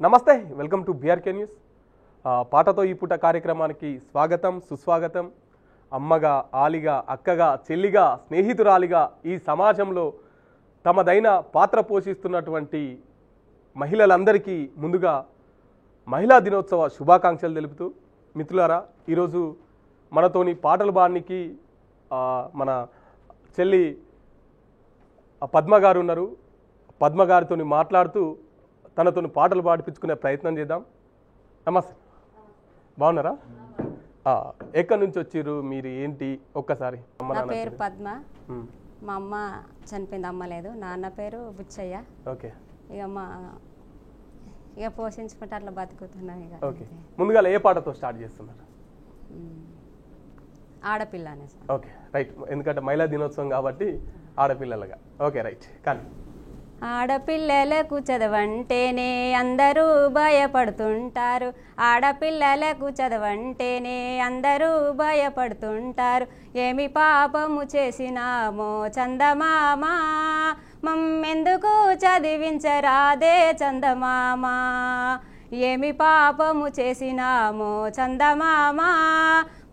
నమస్తే, welcome to BRK news. పాటతో ఈ పూట కార్యక్రమానికి స్వాగతం, సుస్వాగతం. అమ్మగా, ఆలిగా, అక్కగా, చెల్లిగా, స్నేహితురాలిగా ఈ సమాజంలో తమదైన పాత్ర పోషిస్తున్నటువంటి మహిళలందరికీ ముందుగా మహిళా దినోత్సవ శుభాకాంక్షలు తెలుపుతూ, మిత్రులారా, ఈరోజు మనతోని పాటలు పాడడానికి మన చెల్లి పద్మ గారు ఉన్నారు. పద్మ గారితో మాట్లాడుతూ తనతో పాటలు పాడిపించుకునే ప్రయత్నం చేద్దాం. నమస్తే, బాగున్నారా? ఎక్కడి నుంచి వచ్చారు మీరు, ఏంటి ఒక్కసారి? నా పేరు పద్మ. మా అమ్మ చనిపోయింది, అమ్మ లేదు. నాన్న పేరు బుచ్చయ్య. ఓకే. ఇక పోషించుకుంటే అట్లా బతుకుతున్నాం. ఇక ఓకే. ముందుగా ఏ పాటతో స్టార్ట్ చేస్తున్నారు? ఆడపిల్ల అనే. Okay, right. ఎందుకంటే మహిళా దినోత్సవం కాబట్టి ఆడపిల్లలుగా. Okay, right. కానీ ఆడపిల్లలకు చదవంటేనే అందరూ భయపడుతుంటారు. ఆడపిల్లలకు చదవంటేనే అందరూ భయపడుతుంటారు. ఏమి పాపము చేసినామో చందమామ, మమ్మెందుకు చదివించరాదే చందమామ. ఏమి పాపము చేసినామో చందమామ,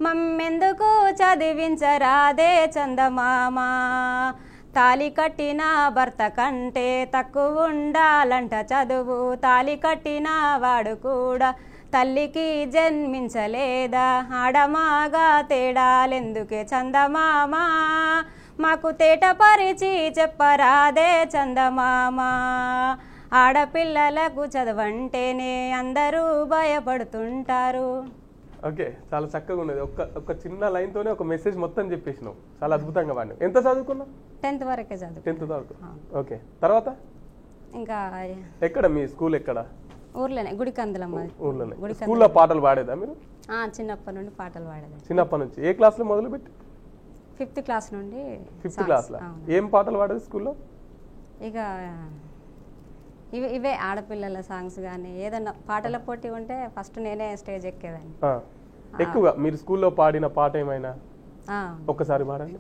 మమ్మెందుకు చదివించరాదే చందమామ. తాలి కట్టిన భర్త కంటే తక్కువ ఉండాలంట చదువు. తాలి కట్టిన వాడు కూడా తల్లికి జన్మించలేదా? ఆడమాగా తేడాలెందుకే చందమామ, మాకు తేట పరిచి చెప్పరాదే చందమామ. ఆడపిల్లలకు చదవంటేనే అందరూ భయపడుతుంటారు. ఓకే, చాలా చక్కగా ఉన్నది. ఒక చిన్న లైన్తోనే ఒక మెసేజ్ మొత్తం చెప్పేసినావు. చాలా అద్భుతంగా వాడినావు. ఎంత చదువుకున్నావు? 10th వరకే చదువు. 10th వరకు. ఓకే, తర్వాత ఇంకా ఎక్కడ మీ స్కూల్? ఎక్కడ? ఊర్లోనే, గుడికందులమ్మ. ఊర్లోనే. స్కూల్లో పాటలు పాడేదా మీరు? చిన్నప్పటి నుండి పాటలు పాడేది. చిన్నప్పటి నుంచి ఏ క్లాస్లో మొదలు పెట్టి? 5th క్లాస్ నుండి. 5th క్లాస్లో ఏం పాటలు పాడేది స్కూల్లో? ఇక ఇవే ఆడపిల్లల సాంగ్స్ కానీ ఏదన్నా పాటల పోటీ ఉంటే ఫస్ట్ నేనే స్టేజ్ ఎక్కేదాన్ని. ఎక్కువగా మీరు స్కూల్లో పాడిన పాట ఏమైనా ఒక్కసారి పాడండి.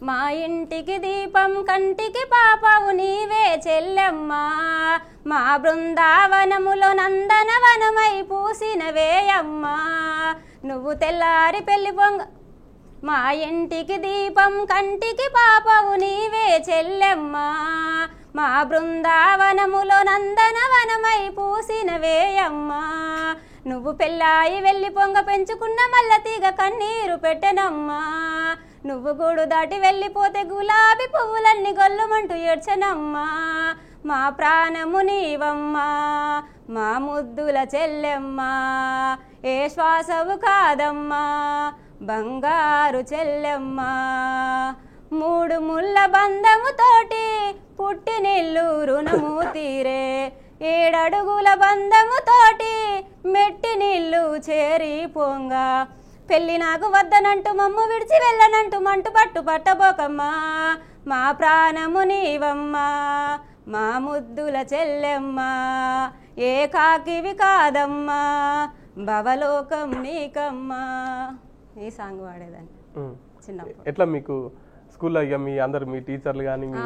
మా ఇంటికి దీపం కంటికి పాపవు నీవే చెల్లెమ్మ, మా బృందావనములో నందనవనమై పూసినవేయమ్మ. నువ్వు తెల్లారి పెళ్లి పొంగ. మా ఇంటికి దీపం కంటికి పాపవు నీవే చెల్లెమ్మ, మా బృందావనములో నందనవనమై పూసినవేయమ్మ. నువ్వు పెళ్ళాయి వెళ్ళి పొంగ పెంచుకున్న మల్లతీగ కన్నీరు పెట్టెనమ్మా. నువ్వు గూడు దాటి వెళ్ళిపోతే గులాబీ పువ్వులన్నీ గొల్లుమంటూ ఏడ్చనమ్మా. మా ప్రాణము నీవమ్మా, మా ముద్దుల చెల్లెమ్మా, ఏ శ్వాసవు కాదమ్మా బంగారు చెల్లెమ్మా. 3 ముళ్ళ బంధముతోటి పుట్టినిల్లు రుణము తీరే, 7 అడుగుల బంధముతోటి మెట్టి నీళ్ళు చేరి పొంగా. పెళ్ళి నాకు వద్దనంటూ మమ్ము విడిచి వెళ్ళనంటూ మంటు పట్టు పట్టబోకమ్మా. మా ప్రాణము నీవమ్మా, మా ముద్దుల చెల్లెమ్మా, ఏ కాకివి కాదమ్మా భవలోకం నీకమ్మా. ఈ సాంగ్ పాడేదాన్ని చిన్నప్పుడు. ఎట్లా మీకు స్కూల్లో ఇక మీ అందరు మీ టీచర్లు కానీ మీ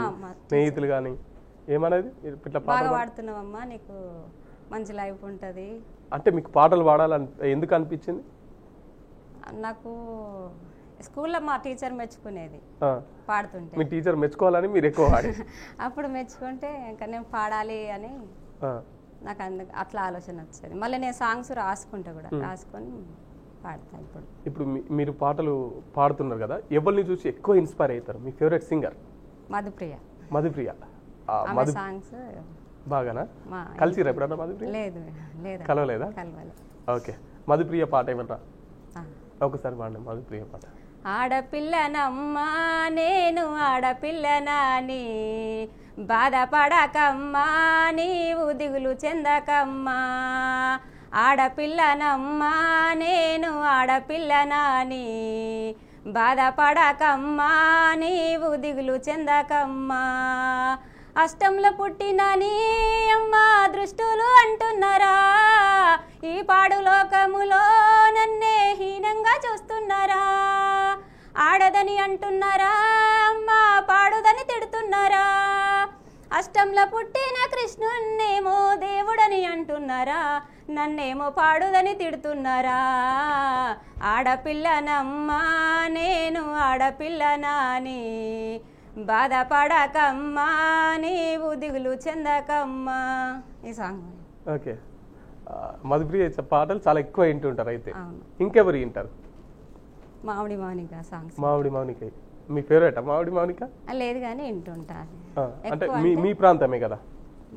స్నేహితులు కానీ ఏమనేది? ఇట్లా బాగా పాడుతున్నావమ్మా, నీకు మంచి లైఫ్ ఉంటుంది అంటే మీకు పాటలు పాడాలని ఎందుకు అనిపించింది? నాకు స్కూల్లో మా టీచర్ మెచ్చుకునేది పాడుతుంటే. మీ టీచర్ మెచ్చుకోవాలని మీరు ఎక్కువ పాడి అప్పుడు మెచ్చుకుంటే ఇంకా నేను పాడాలి అని నాకు అట్లా ఆలోచన వచ్చేది. మళ్ళీ నేను సాంగ్స్ రాసుకుంటా కూడా, రాసుకొని పాడతాను. ఇప్పుడు మీరు పాటలు పాడుతున్నారు కదా, ఎవరిని చూసి ఎక్కువ ఇన్స్పైర్ అవుతారు? మీ favourite singer? Madhupriya. Madhupriya songs బాగానా? కలిసిరా ఎప్పుడన్నా మధుప్రియ? లేదు లేదు, కలవలేదా? కలవాలి. ఓకే, మధుప్రియ పాట ఏమన్నా ఒకసారి పాడండి, మధుప్రియ పాట. ఆడపిల్లనమ్మా నేను ఆడపిల్లనాని, బాధపడకమ్మా నీవు దిగులు చెందకమ్మా. ఆడపిల్లనమ్మా నేను ఆడపిల్లనాని, బాధపడకమ్మా నీవు దిగులు చెందకమ్మా. అష్టంలో పుట్టిన నీ అమ్మ దృష్టులు అంటున్నారా, ఈ పాడు లోకములో నన్నే హీనంగా చూస్తున్నారా. ఆడదని అంటున్నారా, అమ్మ పాడుదని తిడుతున్నారా. కష్టంలో పుట్టిన కృష్ణున్నేమో దేవుడని అంటున్నారా, నన్నేమో పాడుదని తిడుతున్నారా. ఆడపిల్లనమ్మా నేను ఆడపిల్లనాని, బాధపడకమ్మా నీవు దిగులు చెందకమ్మా. ఈ సాంగ్. ఓకే, మధుప్రియ పాటలు చాలా ఎక్కువ వింటుంటారు అయితే. అవును. ఇంకెవరు వింటారు? మామిడి మౌనిక సాంగ్స్. మామిడి మౌనిక మీ ఫేవరెట్? మామిడి మౌనిక లేదు కానీ వింటుంటాను. అంటే మీ ప్రాంతమే కదా?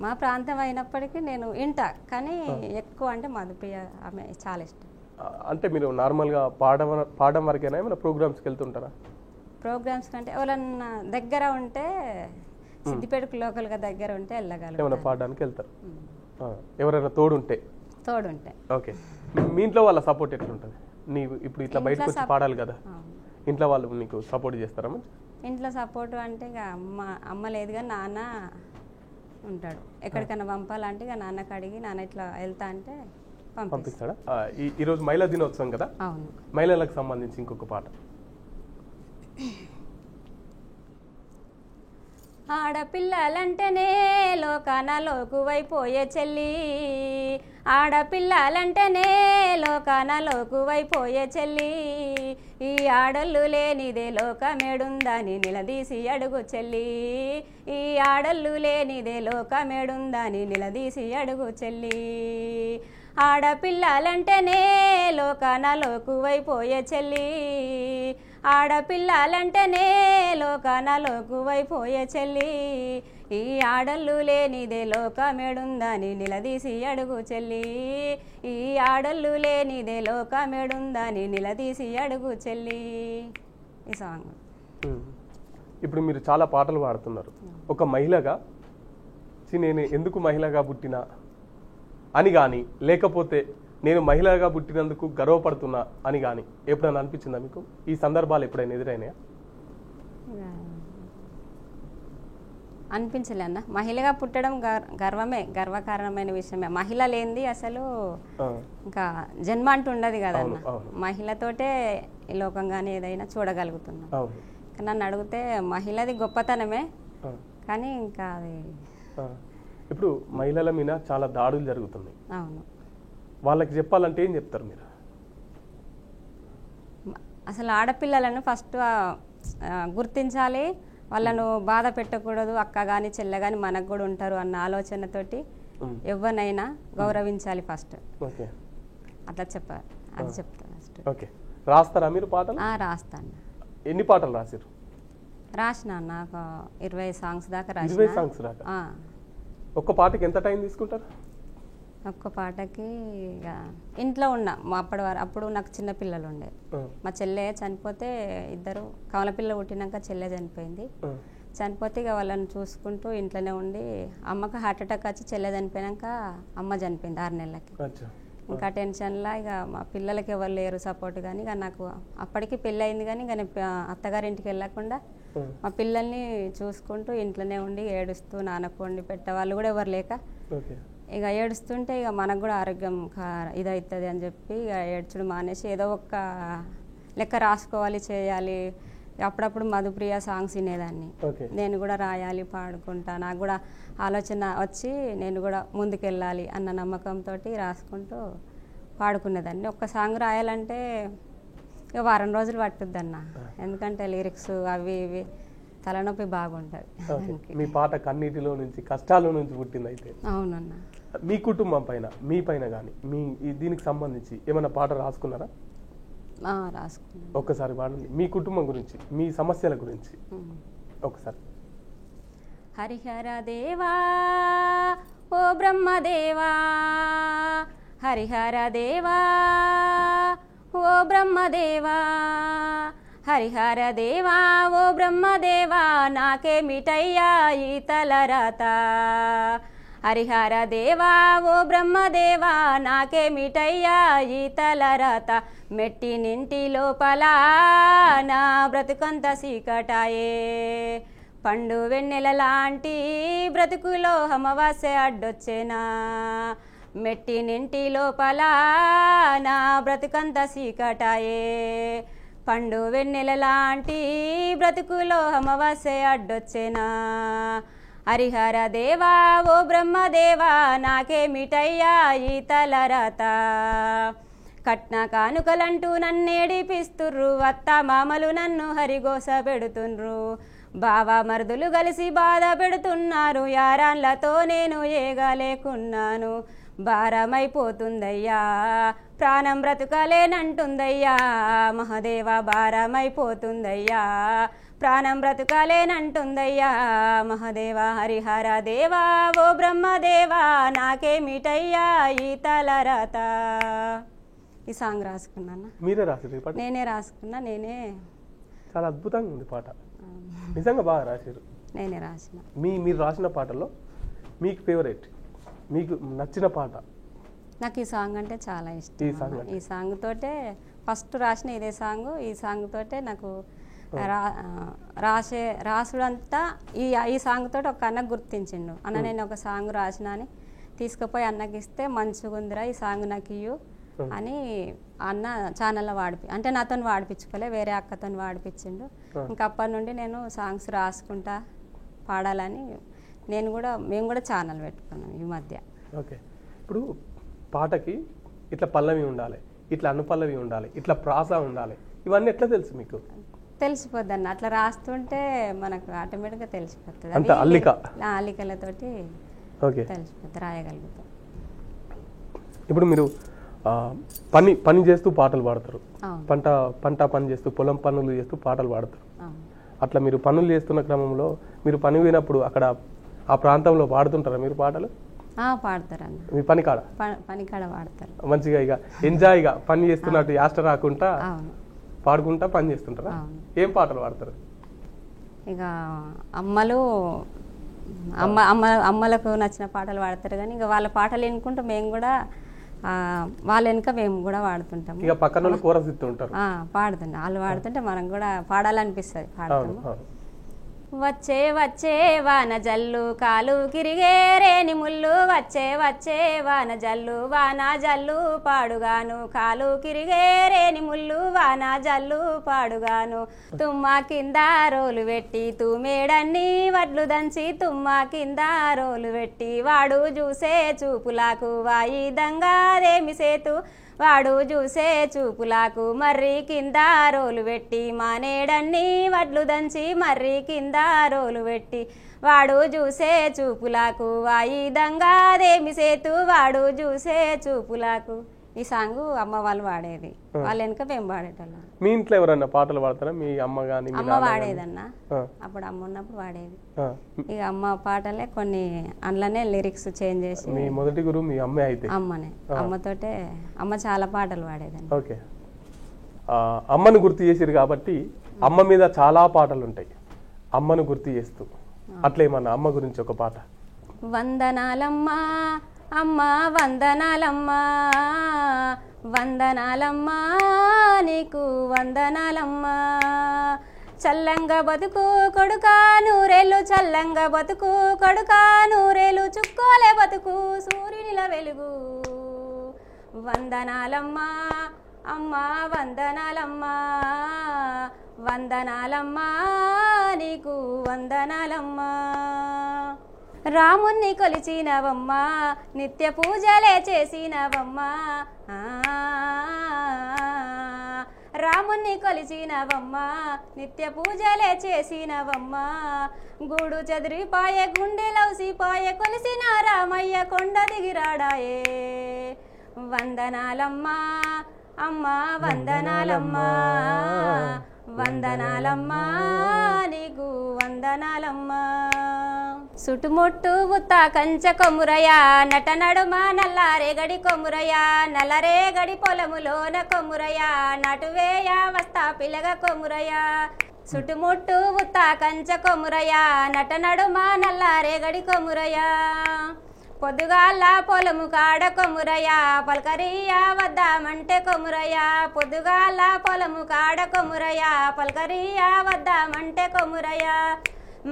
మా ప్రాంతం అయినప్పటికీ నేను వింటా, కానీ ఎక్కువ అంటే మధుప్రియ ఆమె చాలా ఇష్టం. అంటే మీరు నార్మల్గా పాడడం వరకేనా, ఏమైనా ప్రోగ్రామ్స్కి వెళ్తుంటారా? ప్రోగ్రామ్స్ కంటే ఎవరన్నా దగ్గర ఉంటే, సిద్దిపేటకు లోకల్గా దగ్గర ఉంటే వెళ్ళగలరు. ఏమైనా పాడడానికి వెళ్తారు? ఎవరైనా తోడుంటే? తోడుంటే. ఓకే. మీ ఇంట్లో వాళ్ళ సపోర్ట్ ఎట్లుంటుంది? నీవు ఇప్పుడు ఇట్లా బయటకు వచ్చి పాడాలి కదా, ఇంట్లో వాళ్ళు నీకు సపోర్ట్ చేస్తారా? ఇంట్లో సపోర్ట్ అంటే ఇక అమ్మ లేదు కానీ నాన్న ఉంటాడు. ఎక్కడికైనా పంపాలంటే ఇక నాన్నకి అడిగి, నాన్న ఇట్లా వెళ్తా అంటే పంపిస్తాడా? ఈరోజు మహిళా దినోత్సవం కదా, అవును, మహిళలకు సంబంధించి ఇంకొక పాట. ఆడపిల్లలంటేనే లోకాన లోకువైపోయే చెల్లి, ఆడపిల్లలంటేనే లోకాన లోకువైపోయే చెల్లి, ఈ ఆడళ్ళు లేనిదే లోకమేడుందని నిలదీసి అడుగు చెల్లి, ఈ ఆడళ్ళు లేనిదే లోకమేడుందని నిలదీసి అడుగు చెల్లి. ఆడపిల్లలంటేనే లోకాన లోకువైపోయే చెల్లి, ఆడపిల్లలంటేనే లోకాన లోకువైపోయే చెల్లి, ఈ ఆడళ్ళు లేనిదే లోకమేడుందని నిలదీసి అడుగు చెల్లి, ఈ ఆడళ్ళు లేనిదే లోకమేడుందని నిలదీసి అడుగు చెల్లి. ఈ సాంగ్. ఇప్పుడు మీరు చాలా పాటలు పాడుతున్నారు. ఒక మహిళగా నేను ఎందుకు మహిళగా పుట్టినా అని కానీ, లేకపోతే నేను మహిళగా పుట్టినందుకు గర్వపడుతున్నా అని కానీ ఎప్పుడైనా అనిపించిందా మీకు? ఈ సందర్భాలు ఎప్పుడైనా ఎదురైనాయా? అనిపించలే అన్న. మహిళగా పుట్టడం గర్వమే, గర్వకారణమైన విషయమే. మహిళ లేనిది అసలు ఇంకా జన్మ అంటూ ఉండదు కదా అన్న. మహిళతోటే ఈ లోకం కానీ ఏదైనా చూడగలుగుతున్నాం. నన్ను అడిగితే మహిళది గొప్పతనమే, కానీ ఇంకా అది ఇప్పుడు మహిళల మీద చాలా దాడులు జరుగుతున్నాయి. అవును. వాళ్ళకి చెప్పాలంటే ఏం చెప్తారు మీరు? అసలు ఆడపిల్లలను ఫస్ట్ గుర్తించాలి, వాళ్ళను బాధ పెట్టకూడదు. అక్క కానీ చెల్లె కానీ మనకు కూడా ఉంటారు అన్న ఆలోచనతోటి ఎవరినైనా గౌరవించాలి ఫస్ట్. అట్లా చెప్పాలి, అది చెప్తాను ఫస్ట్. ఓకే. రాస్తారా మీరు పాటలు? రాస్తాను. ఎన్ని పాటలు రాశారు? రాసిన నాకు 20 సాంగ్స్ దాకా రాసిన. 20 సాంగ్స్ దాకా? ఒక్క పాటకి ఎంత టైం తీసుకుంటారు? ఒక్క పాటకి ఇంట్లో ఉన్నా అప్పుడు నాకు చిన్న పిల్లలు ఉండే. మా చెల్లె చనిపోతే, ఇద్దరు కమల పిల్ల పుట్టినాక చెల్లె చనిపోయింది. చనిపోతే ఇక వాళ్ళని చూసుకుంటూ ఇంట్లోనే ఉండి, అమ్మకి హార్ట్ అటాక్ వచ్చి చెల్లె చనిపోయాక అమ్మ చనిపోయింది 6 నెలలకి. ఇంకా టెన్షన్లా ఇక మా పిల్లలకి ఎవరు లేరు సపోర్ట్. కానీ ఇక నాకు అప్పటికి పెళ్ళి అయింది, కానీ ఇక నేను అత్తగారింటికి వెళ్ళకుండా మా పిల్లల్ని చూసుకుంటూ ఇంట్లోనే ఉండి ఏడుస్తూ నాన్నకు వండి పెట్టే వాళ్ళు కూడా ఎవరు లేక, ఇక ఏడుస్తుంటే ఇక మనకు కూడా ఆరోగ్యం ఇదవుతుంది అని చెప్పి ఇక ఏడ్చుడు మానేసి ఏదో ఒక లెక్క రాసుకోవాలి, చేయాలి. అప్పుడప్పుడు మధుప్రియ సాంగ్స్ వినేదాన్ని. నేను కూడా రాయాలి, పాడుకుంటా. నాకు కూడా ఆలోచన వచ్చి నేను కూడా ముందుకెళ్ళాలి అన్న నమ్మకంతో రాసుకుంటూ పాడుకునేదాన్ని. ఒక్క సాంగ్ రాయాలంటే ఇక వారం రోజులు పట్టుద్దన్న, ఎందుకంటే లిరిక్స్ అవి ఇవి తలనొప్పి బాగుంటుంది. మీ పాట కన్నీటిలో నుంచి, కష్టాల నుంచి పుట్టింది అయితే? అవునన్న. మీ కుటుంబం పైన, మీ పైన కానీ దీనికి సంబంధించి ఏమైనా పాట రాసుకున్నారా? రాసుకున్నాను. ఒక్కసారి పాడండి, మీ కుటుంబం గురించి, మీ సమస్యల గురించి ఒకసారి. హరిహర దేవా ఓ బ్రహ్మదేవా, హరిహర దేవా ఓ బ్రహ్మదేవా, హరిహర దేవా ఓ బ్రహ్మదేవా, నాకేమిటయ్యా ఈ తలరాత, హరిహర దేవా ఓ బ్రహ్మదేవా, నాకేమిటయ్యా ఈ తలరాత, మెట్టి నింటి లోపల నా బ్రతుకంత సీకటాయే, పండు వెన్నెల లాంటి బ్రతుకులో అమావాస్య అడ్డొచ్చేనా, మెట్టి నింటి లోపల నా బ్రతుకంత సీకటాయే, పండు వెన్నెల లాంటి బ్రతుకులో అమావాస్య అడ్డొచ్చేనా, హరిహర దేవా ఓ బ్రహ్మదేవా నాకేమిటయ్యా ఈ తలరాత కట్న కానుకలంటూ నన్నేడిపిస్తుర్రు అత్త మామలు నన్ను హరిగోస పెడుతుండ్రు బావా మరుదులు కలిసి బాధ పెడుతున్నారు యారాన్లతో నేను ఏగలేకున్నాను భారమైపోతుందయ్యా ప్రాణం బ్రతుకలేనంటుందయ్యా మహదేవ భారమైపోతుందయ్యా ప్రాణం బ్రతుకలేనంటుందయ్యా మహదేవ హరిహర దేవా ఓ బ్రహ్మదేవా నాకేమిటయ్యా ఈ తలరాత ఈ సాంగ్ రాసుకున్నాను. మీరే రాసారు? నేనే రాసుకున్నా. నేనే. చాలా అద్భుతంగా ఉంది పాట, నిజంగా బాగా రాశారు. నేనే రాసిన. మీరు రాసిన పాటల్లో మీకు ఫేవరెట్, మీకు నచ్చిన పాట? నాకు ఈ సాంగ్ అంటే చాలా ఇష్టం. ఈ సాంగ్ తోటే ఫస్ట్ రాసిన ఇదే సాంగ్. ఈ సాంగ్ తోటే నాకు రాసుడంతా ఈ సాంగ్ తోటి ఒక అన్నకు గుర్తించిండు. అన్న నేను ఒక సాంగ్ రాసిన అని తీసుకుపోయి అన్నకి ఇస్తే మంచిగుందిరా ఈ సాంగ్ నాకు ఇయ్యు అని అన్న ఛానల్లో అంటే నాతో వాడిపించుకోలే, వేరే అక్కతో వాడిపించిండు. ఇంకా అప్పటి నుండి నేను సాంగ్స్ రాసుకుంటా పాడాలని మేము కూడా ఛానల్ పెట్టుకున్నాం ఈ మధ్య. ఓకే. ఇప్పుడు పాటకి ఇట్లా పల్లవి ఉండాలి, ఇట్లా అనుపల్లవి ఉండాలి, ఇట్లా ప్రాస ఉండాలి, ఇవన్నీ ఎట్లా తెలుసు మీకు? తెలిసిపోద్ది అన్న, అట్లా రాస్తుంటే మనకు ఆటోమేటిక్గా తెలిసిపోతుంది. అంత అల్లికలతోటి తెలిసిపోతుంది, రాయగలుగుతాం. ఇప్పుడు మీరు పని చేస్తూ పాటలు పాడతారు, పంట పని చేస్తూ పొలం పనులు చేస్తూ పాటలు పాడతారు. అట్లా మీరు పనులు చేస్తున్న క్రమంలో మీరు పని పోయినప్పుడు అక్కడ ఆ ప్రాంతంలో పాడుతుంటారా మీరు పాటలు? పాడతారన్న. మీ పనికాడ పాడతారు మంచిగా, ఇక ఎంజాయ్గా పని చేస్తున్నట్టు యాస్ట రాకుండా పాడుకుంటా పని చేస్తుంటారా? ఏం పాటలు పాడతారు? ఇక అమ్మలకు నచ్చిన పాటలు పాడతారు, కానీ ఇక వాళ్ళ పాటలు వినుకుంటూ మేము కూడా వాళ్ళ వెనుక మేము కూడా పాడుతుంటాము. ఇక పక్కన కోరస్ ఇస్తుంటారు, పాడుతుంటాం. వాళ్ళు పాడుతుంటే మనం కూడా పాడాలనిపిస్తుంది, పాడతాము. వచ్చే వచ్చే వాన జల్లు కాలు కిరిగేరేని ముళ్ళు వచ్చే వచ్చే వాన జల్లు వాన జల్లు పాడుగాను కాలు కిరిగేరేని ముళ్ళు వాన జల్లు పాడుగాను తుమ్మ కింద రోలు పెట్టి తూమేడన్ని వడ్లు దంచి తుమ్మ కింద రోలు పెట్టి వాడు చూసే చూపులాకు వాయిదంగాదేమి సేతు వాడు చూసే చూపులాకు మర్రి కింద రోలు పెట్టి మానేడన్ని వడ్లు దంచి మర్రి కింద రోలు పెట్టి వాడు చూసే చూపులాకు వాయిదంగాదేమి సేతు వాడు చూసే చూపులాకు. ఈ సాంగ్ అమ్మ వాళ్ళు పాడేది, వాళ్ళ వెనుక మేము పాడేటోళ్ళం. మీ ఇంట్లో ఎవరన్నా పాటలు పాడతారా? మీ అమ్మ కానీ? అమ్మ పాడేదన్న, అప్పుడు అమ్మ ఉన్నప్పుడు పాడేది. ఇక అమ్మ పాటలే కొన్ని అందులోనే లిరిక్స్ చేంజ్ చేసి. మీ మొదటి గురువు మీ అమ్మే అయితే? అమ్మనే, అమ్మతోటే. అమ్మ చాలా పాటలు పాడేదండి. ఓకే. అమ్మను గుర్తు చేసిరు కాబట్టి అమ్మ మీద చాలా పాటలు ఉంటాయి, అమ్మను గుర్తు చేస్తూ అట్లేమన్నా అమ్మ గురించి ఒక పాట? వందనాలమ్మా అమ్మా వందనాలమ్మా వందనాలమ్మా నీకు వందనాలమ్మా చల్లంగా బతుకు కొడుకా నూరేళ్ళు చల్లంగా బతుకు కొడుకా నూరేళ్ళు చుక్కోలే బతుకు సూర్యునిల వెలుగు వందనాలమ్మా అమ్మా వందనాలమ్మా వందనాలమ్మా నీకు వందనాలమ్మా రాముణ్ణి కొలిచినవమ్మా నిత్య పూజలే చేసినవమ్మా రాముణ్ణి కొలిచినవమ్మా నిత్య పూజలే చేసినవమ్మా గూడు చెదిరిపాయే గుండెలౌసిపాయే కొలిసిన రామయ్య కొండ దిగిరాడాయే వందనాలమ్మా అమ్మా వందనాలమ్మా వందనాలమ్మా నీకు వందనాలమ్మా సుటుముట్టు బుత్త కంచ కొమురయ నట నడుమ నల్లారేగడి కొమురయ నల్లరేగడి పొలములోన కొమురయ నటువేయ వస్తా పిలగ కొమురయ సుటుముట్టు బుత్త కంచ కొమురయ నట నడుమ నల్లారేగడి కొమురయ పొద్దుగాల పొలము కాడ కొమురయ పల్కరియ వద్దామంటే కొమురయ పొద్దుగాల పొలము కాడ కొమురయ పల్కరియ వద్దామంటే కొమురయ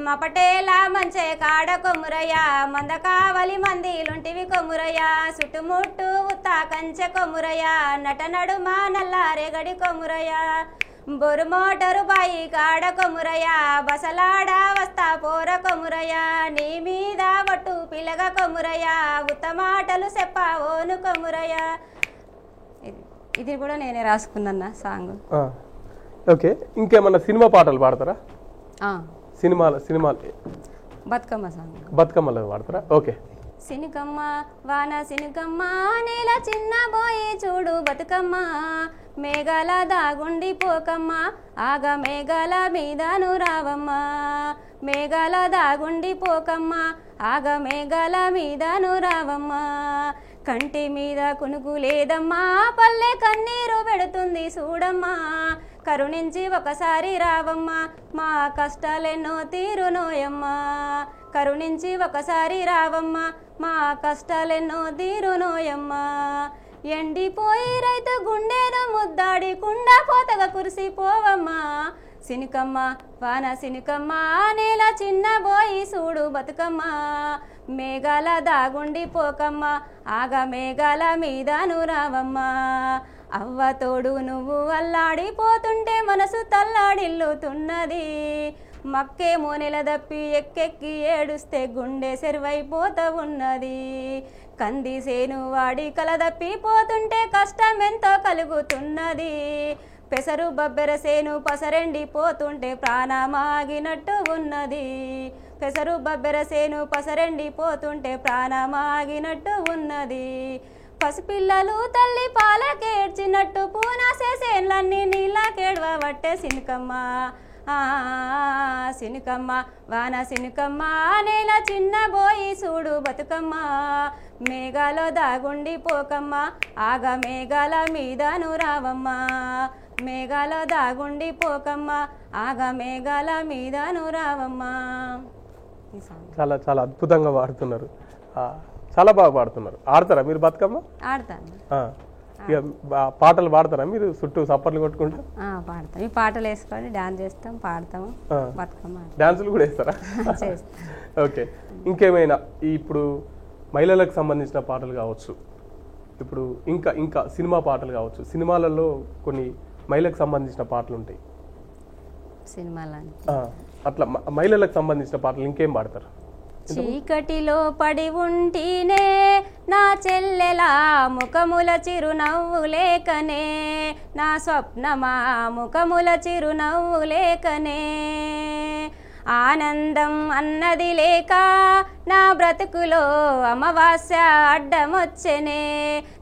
మపటేల మంచే కాడ కొమురయ మంద కావలి మందిలుంటివి కొమురయ చుట్టుముట్టు ఉత్తా కంచె కొమురయ నట నడుమ నల్లారేగడి కొమురయ బొరు మోటరు బాయి కాడ కొమురయ్య బసలాడ వస్తా పోర కొమురయ్య నీ మీద ఒట్టు పిలగ కొమురయ్య ఉత్తమాటలు చెప్పావోను కొమురయ్య. ఇది కూడా నేనే రాసుకున్నా సాంగ్. ఓకే, ఇంకేమన్నా సినిమా పాటలు పాడతారా? సినిమాలు బతుకమ్మ సాంగ్ బతుకమ్మలో పాడతారా? ఓకే. సినుకమ్మ వాన సినుకమ్మ నేల చిన్న బోయి చూడు బతుకమ్మ మేఘాల దాగుండి పోకమ్మ ఆగ మేఘాల మీదను రావమ్మ మేఘాల దాగుండి పోకమ్మ ఆగ మేఘాల మీదను రావమ్మ కంటి మీద కునుకు లేదమ్మా పల్లె కన్నీరు పెడుతుంది చూడమ్మా కరుణించి ఒకసారి రావమ్మా మా కష్టాలెన్నో తీరునోయమ్మా కరుణించి ఒకసారి రావమ్మా మా కష్టాలెన్నో తీరునోయమ్మా ఎండిపోయి రైతు గుండెను ముద్దాడి కుండ పోతగా కురిసిపోవమ్మా సినుకమ్మ వాన సినుకమ్మ నేల చిన్న బోయి చూడు బతుకమ్మ మేఘాల దాగుండి పోకమ్మ ఆగ మేఘాల మీదను రావమ్మా అవ్వ తోడు నువ్వు అల్లాడిపోతుంటే మనసు తల్లాడిల్లుతున్నది మక్కేమో నెలదప్పి ఎక్కెక్కి ఏడుస్తే గుండె సెరువైపోత ఉన్నది కంది సేను వాడి కలదప్పిపోతుంటే కష్టం ఎంతో కలుగుతున్నది పెసరు బబ్బెర సేను పసరెండిపోతుంటే ప్రాణమాగినట్టు ఉన్నది పెసరు బబ్బెర సేను పసరెండిపోతుంటే ప్రాణమాగినట్టు ఉన్నది పసిపిల్లలు తల్లి పాలకేడ్చినట్టు పూనాసేసేన్లన్నీ నీళ్ళకేడవబట్టే సినుకమ్మ సినుకమ్మ వాన సినుకమ్మ నేల చిన్న బోయి చూడు బతుకమ్మ మేఘాలో దాగుండి పోకమ్మ ఆగ మేఘాల మీదను రావమ్మ మేఘాలో దాగుండి పోకమ్మ ఆగ మేఘాల మీదను రావమ్మ. చాలా చాలా అద్భుతంగా పాడుతున్నారు, చాలా బాగా పాడుతున్నారు. ఆడతారా మీరు బతుకమ్మ? ఆడతాను. ఇక పాటలు పాడతారా మీరు చుట్టూ సప్పర్లు కొట్టుకుంటా? పాడతాం, ఈ పాటలు వేసుకొని డాన్స్ చేస్తాం, పాడతాము, బతుకమ్మ డాన్సులు కూడా వేస్తారా? ఓకే. ఇంకేమైనా ఇప్పుడు మహిళలకు సంబంధించిన పాటలు కావచ్చు, ఇప్పుడు ఇంకా ఇంకా సినిమా పాటలు కావచ్చు, సినిమాలలో కొన్ని మహిళలకు సంబంధించిన పాటలు ఉంటాయి సినిమాలని, అట్లా మహిళలకు సంబంధించిన పాటలు ఇంకేం పాడతారు? చీకటిలో పడి ఉంటేనే నా చెల్లెలా ముఖముల చిరునవ్వు లేకనే నా స్వప్నమా ముఖముల చిరునవ్వు లేకనే ఆనందం అన్నది లేక నా బ్రతుకులో అమావాస్య అడ్డమొచ్చెనే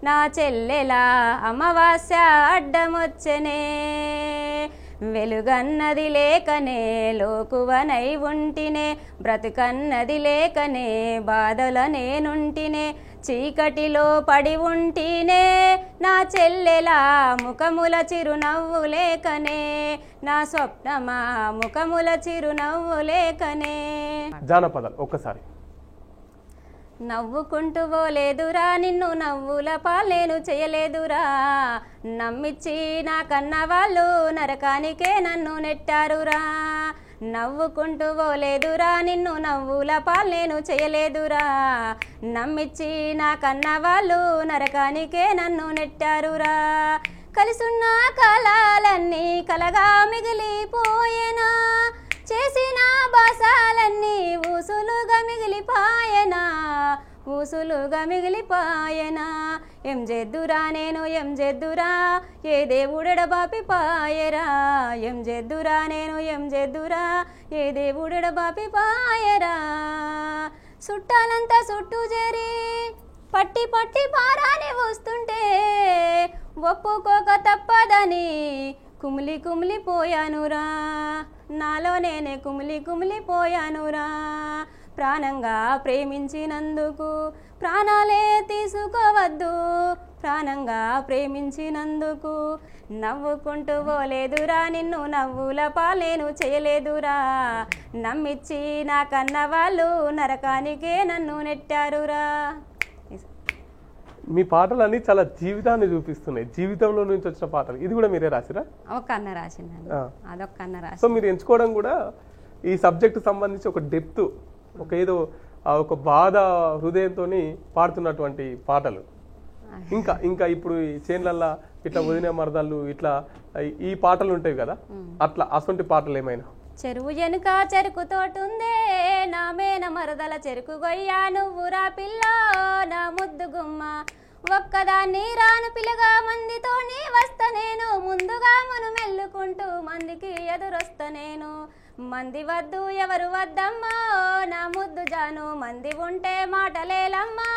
నా చెల్లెలా అమావాస్య అడ్డమొచ్చెనే వెలుగన్నది లేకనే లోకువనై ఉంటినే బ్రతుకన్నది లేకనే బాధల నేనుంటినే చీకటిలో పడి ఉంటినే నా చెల్లెలా ముఖముల చిరునవ్వు లేకనే నా స్వప్నమా ముఖముల చిరునవ్వు లేకనే. జానపదాలు ఒక్కసారి. నవ్వుకుంటూ పోలేదురా నిన్ను నవ్వుల పాలేను చేయలేదురా నమ్మిచ్చి నా కన్న వాళ్ళు నరకానికే నన్ను నెట్టారురా నవ్వుకుంటూ పోలేదురా నిన్ను నవ్వుల పాలేను చేయలేదురా నమ్మిచ్చి నా కన్న వాళ్ళు నరకానికే నన్ను నెట్టారురా కలిసున్న కాలాలన్నీ కలగా మిగిలిపోయేనా చేసిన బాసాలన్నీ ఊసులుగా మిగిలిపాయనా ఊసులుగా మిగిలిపాయనా ఏం చేద్దురా నేను ఏం చేద్దురా ఏ దేవుడెడబాపి పాయరా ఏం చేద్దురా నేను ఏం చేద్దురా ఏ దేవుడెడబాపి పాయరా చుట్టాలంతా చుట్టూ చేరి పట్టి పట్టి పారాని వస్తుంటే ఒప్పుకోక తప్పదని కుమిలి కుమిలిపోయానురా నాలో నేనే కుమిలి కుమిలిపోయానురా ప్రాణంగా ప్రేమించినందుకు ప్రాణాలే తీసుకోవద్దు ప్రాణంగా ప్రేమించినందుకు నవ్వుకుంటూ పోలేదురా నిన్ను నవ్వుల పాలేను చేయలేదురా నమ్మిచ్చి నా కన్న వాళ్ళు నరకానికే నన్ను నెట్టారురా. మీ పాటలన్నీ చాలా జీవితాన్ని చూపిస్తున్నాయి, జీవితంలో నుంచి వచ్చిన పాటలు. ఇది కూడా మీరే రాసిరా? ఒక అన్న రాసిందండి, అదొక అన్న రాసి. సో మీరు ఎంచుకోవడం కూడా ఈ సబ్జెక్ట్ సంబంధించి ఒక డెప్త్, ఒక ఏదో ఒక బాధ హృదయంతో పాడుతున్నటువంటి పాటలు. ఇంకా ఇంకా ఇప్పుడు ఈ చేన్లల్లో ఇట్లా వదిన మరదళ్ళు ఇట్లా ఈ పాటలు ఉంటాయి కదా, అట్లా అసొంటి పాటలు ఏమైనా? చెరువు వెనుక చెరుకు తోటుందే నా మేన మరదల చెరుకు గొయ్యా నువ్వురా పిల్ల నా ముద్దు గుమ్మ ఒక్కదాన్ని రాను పిల్లగా మందితోని వస్తా నేను ముందుగా మును మెల్లుకుంటూ మందికి ఎదురొస్తా నేను మంది వద్దు ఎవరు వద్దమ్మా నా ముద్దు జాను మంది ఉంటే మాటలేలమ్మా